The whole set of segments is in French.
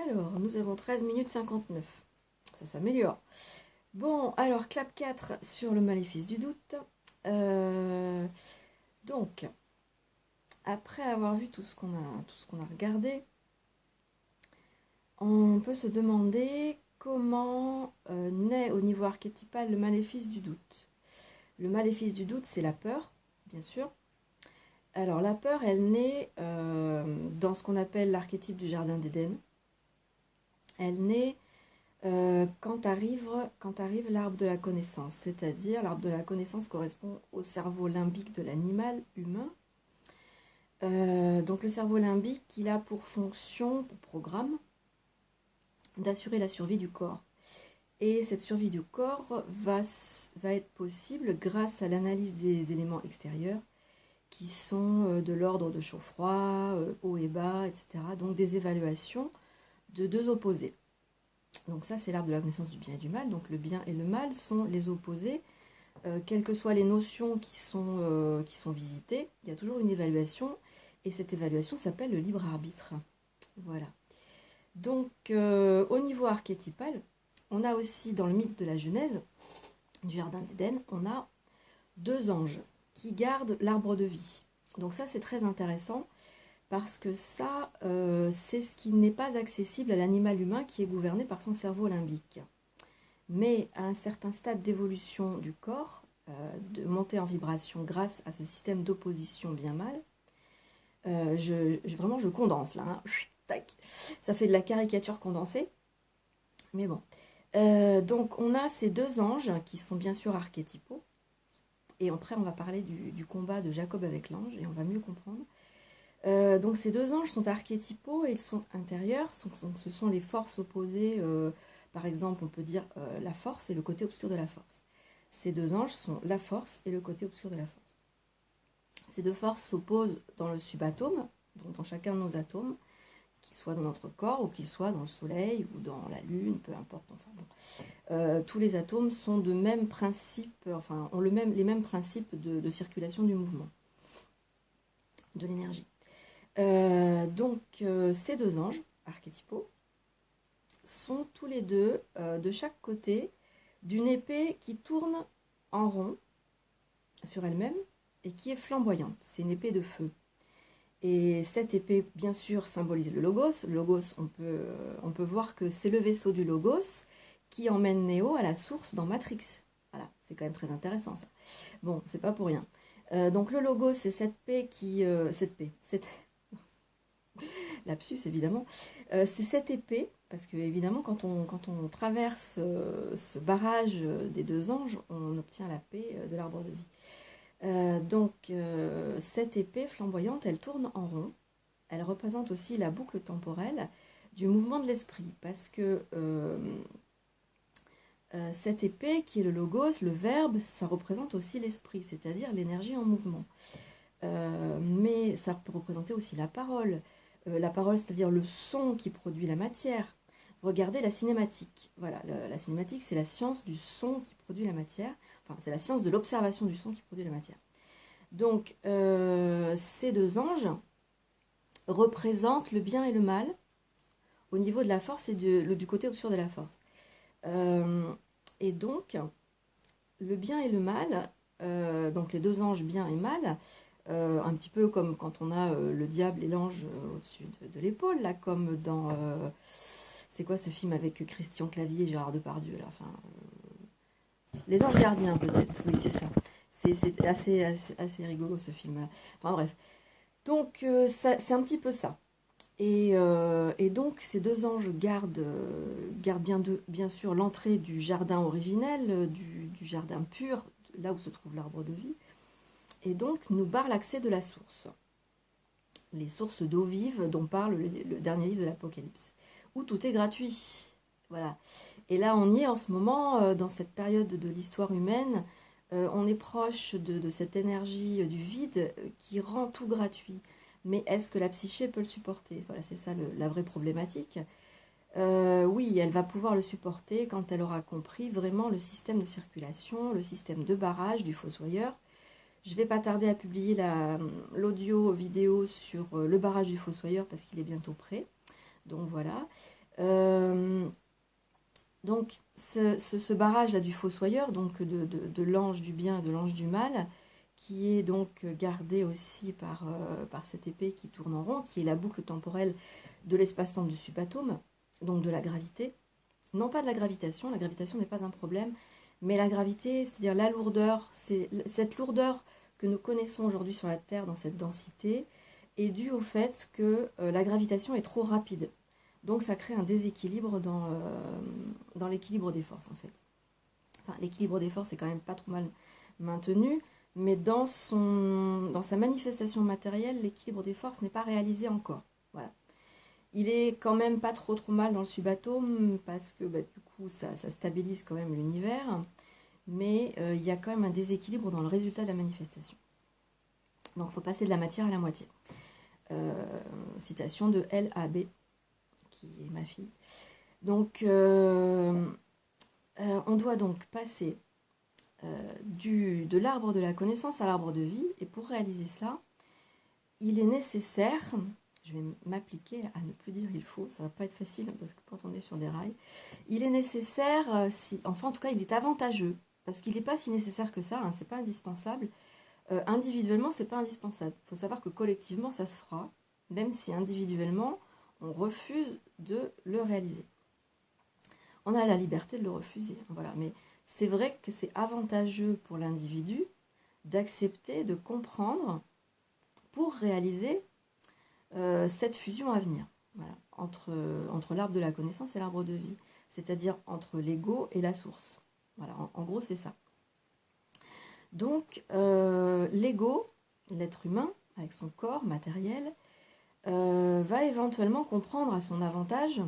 Alors, nous avons 13 minutes 59. Ça s'améliore. Bon, alors, clap 4 sur le maléfice du doute. Donc, après avoir vu tout ce qu'on a regardé, on peut se demander comment naît au niveau archétypal le maléfice du doute. Le maléfice du doute, c'est la peur, bien sûr. Alors, la peur, elle naît dans ce qu'on appelle l'archétype du jardin d'Éden. Elle naît quand arrive l'arbre de la connaissance, c'est-à-dire l'arbre de la connaissance correspond au cerveau limbique de l'animal humain. Donc le cerveau limbique, il a pour fonction, pour programme, d'assurer la survie du corps. Et cette survie du corps va être possible grâce à l'analyse des éléments extérieurs qui sont de l'ordre de chaud-froid, haut et bas, etc. Donc des évaluations de deux opposés. Donc ça, c'est l'arbre de la connaissance du bien et du mal. Donc le bien et le mal sont les opposés. Quelles que soient les notions qui sont visitées, il y a toujours une évaluation. Et cette évaluation s'appelle le libre arbitre. Voilà. Donc au niveau archétypal, on a aussi dans le mythe de la Genèse, du Jardin d'Éden, on a deux anges qui gardent l'arbre de vie. Donc ça, c'est très intéressant. Parce que ça, c'est ce qui n'est pas accessible à l'animal humain qui est gouverné par son cerveau limbique. Mais à un certain stade d'évolution du corps, de montée en vibration grâce à ce système d'opposition bien-mal, vraiment je condense là, hein. Tac. Ça fait de la caricature condensée, mais bon. Donc on a ces deux anges qui sont bien sûr archétypaux, et après on va parler du combat de Jacob avec l'ange, et on va mieux comprendre. Donc ces deux anges sont archétypaux et ils sont intérieurs, ce sont les forces opposées, par exemple on peut dire la force et le côté obscur de la force. Ces deux anges sont la force et le côté obscur de la force. Ces deux forces s'opposent dans le subatome, donc dans chacun de nos atomes, qu'ils soient dans notre corps ou qu'ils soient dans le soleil ou dans la lune, peu importe. Enfin, bon. Tous les atomes sont de même principe, enfin ont les mêmes principes de circulation du mouvement, de l'énergie. Ces deux anges archétypaux sont tous les deux de chaque côté d'une épée qui tourne en rond sur elle-même et qui est flamboyante. C'est une épée de feu. Et cette épée, bien sûr, symbolise le Logos. Le Logos, on peut voir que c'est le vaisseau du Logos qui emmène Néo à la source dans Matrix. Voilà, c'est quand même très intéressant ça. Bon, c'est pas pour rien. Donc le Logos, c'est cette paix qui... lapsus évidemment, c'est cette épée, parce que évidemment quand on traverse ce barrage des deux anges, on obtient la paix de l'arbre de vie. Cette épée flamboyante, elle tourne en rond, elle représente aussi la boucle temporelle du mouvement de l'esprit, parce que cette épée qui est le logos, le verbe, ça représente aussi l'esprit, c'est-à-dire l'énergie en mouvement. Mais ça peut représenter aussi la parole, c'est-à-dire le son qui produit la matière. Regardez la cinématique. Voilà, la cinématique, c'est la science du son qui produit la matière. Enfin, c'est la science de l'observation du son qui produit la matière. Donc, ces deux anges représentent le bien et le mal au niveau de la force et du côté obscur de la force. Et donc, le bien et le mal, donc les deux anges bien et mal, un petit peu comme quand on a le diable et l'ange au-dessus de l'épaule, là, comme dans... c'est quoi ce film avec Christian Clavier et Gérard Depardieu là, enfin, Les Anges Gardiens peut-être, oui c'est ça. C'est assez rigolo ce film-là. Enfin bref. Donc c'est un petit peu ça. Et donc ces deux anges gardent bien sûr l'entrée du jardin originel, du jardin pur, là où se trouve l'arbre de vie, et donc nous barrent l'accès de la source. Les sources d'eau vive dont parle le dernier livre de l'Apocalypse, où tout est gratuit. Voilà. Et là, on y est en ce moment, dans cette période de l'histoire humaine, on est proche de cette énergie du vide qui rend tout gratuit. Mais est-ce que la psyché peut le supporter? Voilà, c'est ça la vraie problématique. Oui, elle va pouvoir le supporter quand elle aura compris vraiment le système de circulation, le système de barrage du fossoyeur. Je ne vais pas tarder à publier l'audio vidéo sur le barrage du fossoyeur parce qu'il est bientôt prêt. Donc voilà. Donc, ce barrage-là du fossoyeur, donc de l'ange du bien et de l'ange du mal, qui est donc gardé aussi par cette épée qui tourne en rond, qui est la boucle temporelle de l'espace-temps du subatome, donc de la gravité. Non pas de la gravitation n'est pas un problème, mais la gravité, c'est-à-dire la lourdeur, c'est cette lourdeur que nous connaissons aujourd'hui sur la Terre dans cette densité, est due au fait que la gravitation est trop rapide. Donc ça crée un déséquilibre dans l'équilibre des forces en fait. Enfin, l'équilibre des forces est quand même pas trop mal maintenu, mais dans sa manifestation matérielle, l'équilibre des forces n'est pas réalisé encore. Voilà. Il est quand même pas trop mal dans le subatome parce que du coup ça stabilise quand même l'univers, mais il y a quand même un déséquilibre dans le résultat de la manifestation. Donc il faut passer de la matière à la moitié. Citation de L.A.B., qui est ma fille. Donc on doit donc passer de l'arbre de la connaissance à l'arbre de vie, et pour réaliser ça, il est nécessaire, je vais m'appliquer à ne plus dire il faut, ça va pas être facile parce que quand on est sur des rails, il est nécessaire, enfin en tout cas il est avantageux, parce qu'il n'est pas si nécessaire que ça, hein, c'est pas indispensable. Individuellement, c'est pas indispensable. Il faut savoir que collectivement, ça se fera, même si individuellement, on refuse de le réaliser. On a la liberté de le refuser, voilà. Mais c'est vrai que c'est avantageux pour l'individu d'accepter, de comprendre, pour réaliser cette fusion à venir, voilà, entre l'arbre de la connaissance et l'arbre de vie, c'est-à-dire entre l'ego et la source. Voilà, en gros, c'est ça. Donc, l'ego, l'être humain, avec son corps matériel, va éventuellement comprendre à son avantage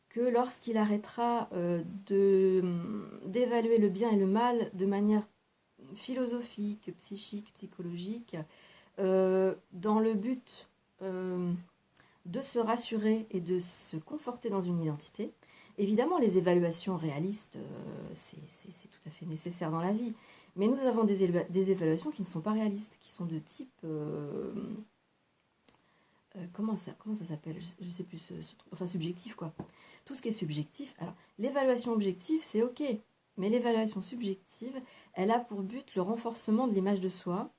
que lorsqu'il arrêtera d'évaluer le bien et le mal de manière philosophique, psychique, psychologique, dans le but de se rassurer et de se conforter dans une identité. Évidemment, les évaluations réalistes, c'est tout à fait nécessaire dans la vie, mais nous avons des évaluations qui ne sont pas réalistes, qui sont de type... comment ça s'appelle? Je ne sais plus, enfin subjectif quoi. Tout ce qui est subjectif. Alors, l'évaluation objective, c'est ok, mais l'évaluation subjective, elle a pour but le renforcement de l'image de soi,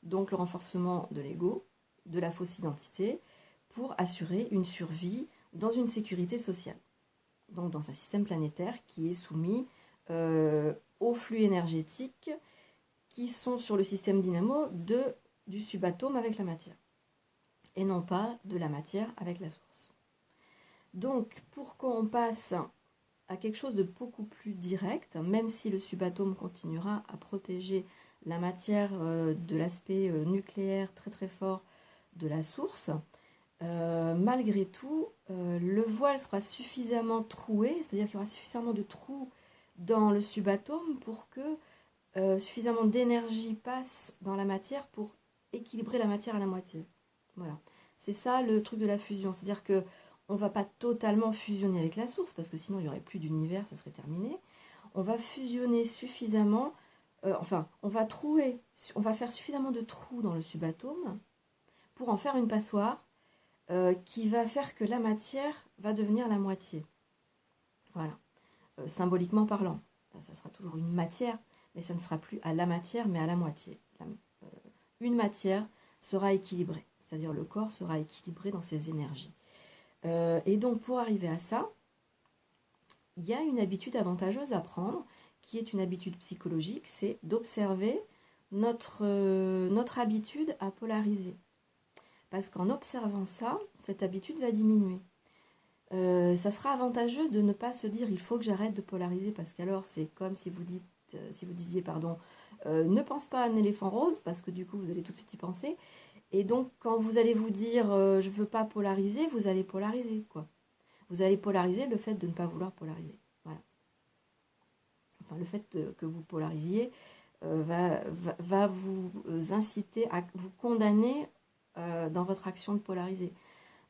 donc le renforcement de l'ego, de la fausse identité, pour assurer une survie dans une sécurité sociale. Donc dans un système planétaire qui est soumis aux flux énergétiques qui sont sur le système dynamo du subatome avec la matière, et non pas de la matière avec la source. Donc pour qu'on passe à quelque chose de beaucoup plus direct, même si le subatome continuera à protéger la matière de l'aspect nucléaire très très fort de la source, malgré tout, le voile sera suffisamment troué, c'est-à-dire qu'il y aura suffisamment de trous dans le subatome pour que suffisamment d'énergie passe dans la matière pour équilibrer la matière à la moitié. Voilà. C'est ça le truc de la fusion, c'est-à-dire que on ne va pas totalement fusionner avec la source, parce que sinon il n'y aurait plus d'univers, ça serait terminé. On va fusionner suffisamment, on va faire suffisamment de trous dans le subatome pour en faire une passoire qui va faire que la matière va devenir la moitié. Voilà. Symboliquement parlant, ça sera toujours une matière, mais ça ne sera plus à la matière, mais à la moitié. Une matière sera équilibrée, c'est-à-dire le corps sera équilibré dans ses énergies. Et donc pour arriver à ça, il y a une habitude avantageuse à prendre, qui est une habitude psychologique, c'est d'observer notre habitude à polariser. Parce qu'en observant ça, cette habitude va diminuer. Ça sera avantageux de ne pas se dire il faut que j'arrête de polariser, parce qu'alors c'est comme si vous disiez ne pense pas à un éléphant rose, parce que du coup vous allez tout de suite y penser. Et donc quand vous allez vous dire je veux pas polariser, vous allez polariser quoi. Vous allez polariser le fait de ne pas vouloir polariser. Voilà. Enfin, le fait que vous polarisiez va vous inciter à vous condamner dans votre action de polariser.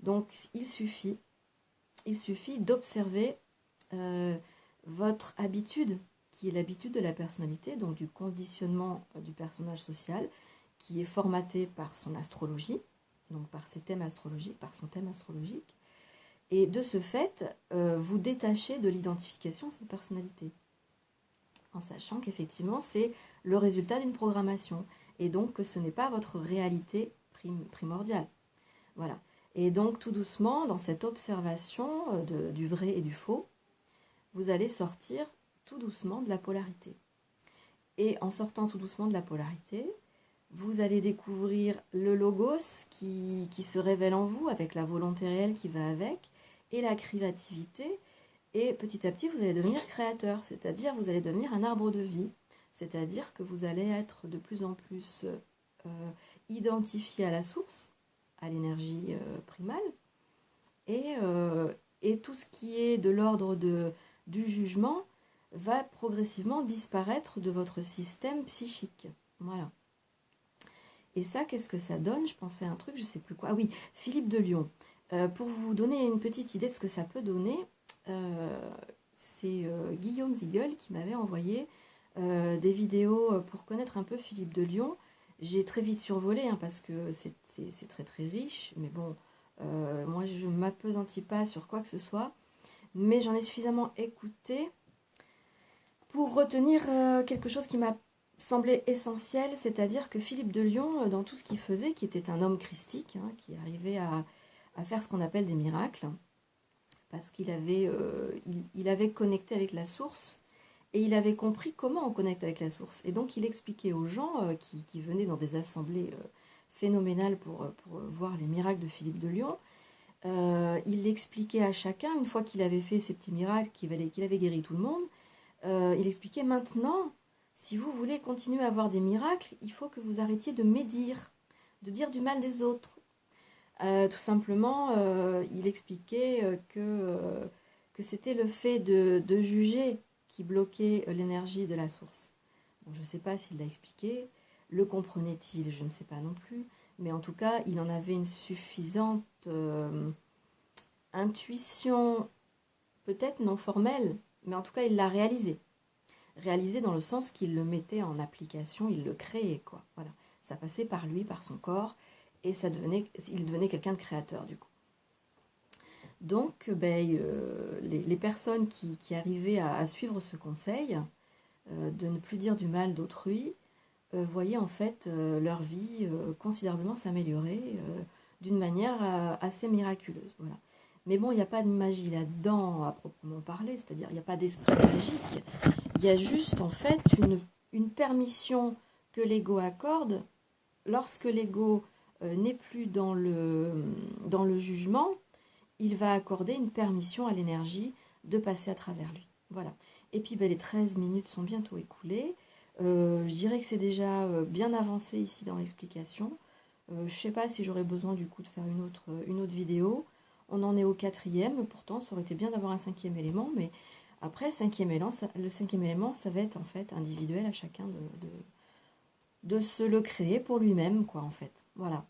Donc il suffit d'observer votre habitude, qui est l'habitude de la personnalité, donc du conditionnement du personnage social, qui est formaté par son astrologie, donc par ses thèmes astrologiques, par son thème astrologique, Et de ce fait, vous détachez de l'identification de cette personnalité, en sachant qu'effectivement, c'est le résultat d'une programmation, et donc que ce n'est pas votre réalité primordiale. Voilà. Et donc, tout doucement, dans cette observation du vrai et du faux, vous allez sortir tout doucement de la polarité. Et en sortant tout doucement de la polarité, vous allez découvrir le logos qui se révèle en vous, avec la volonté réelle qui va avec, et la créativité. Et petit à petit, vous allez devenir créateur, c'est-à-dire vous allez devenir un arbre de vie, c'est-à-dire que vous allez être de plus en plus identifié à la source, à l'énergie primale, et tout ce qui est de l'ordre du jugement va progressivement disparaître de votre système psychique. Voilà. Et ça, qu'est-ce que ça donne? Je pensais à un truc, je ne sais plus quoi. Ah oui, Philippe de Lyon. Pour vous donner une petite idée de ce que ça peut donner, c'est Guillaume Ziegel qui m'avait envoyé des vidéos pour connaître un peu Philippe de Lyon. J'ai très vite survolé parce que c'est très très riche, mais bon, moi je ne m'appesantis pas sur quoi que ce soit, mais j'en ai suffisamment écouté pour retenir quelque chose qui m'a semblé essentiel, c'est-à-dire que Philippe de Lyon, dans tout ce qu'il faisait, qui était un homme christique, qui arrivait à faire ce qu'on appelle des miracles, parce qu'il avait, il avait connecté avec la source, et il avait compris comment on connecte avec la source. Et donc il expliquait aux gens qui venaient dans des assemblées phénoménales pour voir les miracles de Philippe de Lyon, il expliquait à chacun, une fois qu'il avait fait ces petits miracles, qu'il avait guéri tout le monde, il expliquait maintenant, si vous voulez continuer à avoir des miracles, il faut que vous arrêtiez de médire, de dire du mal des autres. Tout simplement, il expliquait que c'était le fait de juger qui bloquait l'énergie de la source. Bon, je ne sais pas s'il l'a expliqué, le comprenait-il, je ne sais pas non plus, mais en tout cas, il en avait une suffisante intuition, peut-être non formelle, mais en tout cas, il l'a réalisé. Réalisé dans le sens qu'il le mettait en application, il le créait, quoi. Voilà. Ça passait par lui, par son corps, et il devenait quelqu'un de créateur, du coup. Donc, les personnes qui arrivaient à suivre ce conseil, de ne plus dire du mal d'autrui, voyaient en fait leur vie considérablement s'améliorer d'une manière assez miraculeuse. Voilà. Mais bon, il n'y a pas de magie là-dedans à proprement parler, c'est-à-dire il n'y a pas d'esprit magique. Il y a juste en fait une permission que l'ego accorde. Lorsque l'ego n'est plus dans le jugement, il va accorder une permission à l'énergie de passer à travers lui. Voilà. Et puis les 13 minutes sont bientôt écoulées. Je dirais que c'est déjà bien avancé ici dans l'explication. Je ne sais pas si j'aurais besoin du coup de faire une autre vidéo. On en est au 4e, pourtant ça aurait été bien d'avoir un 5e élément, mais après le 5e élément, ça va être en fait individuel à chacun de se le créer pour lui-même, quoi, en fait. Voilà.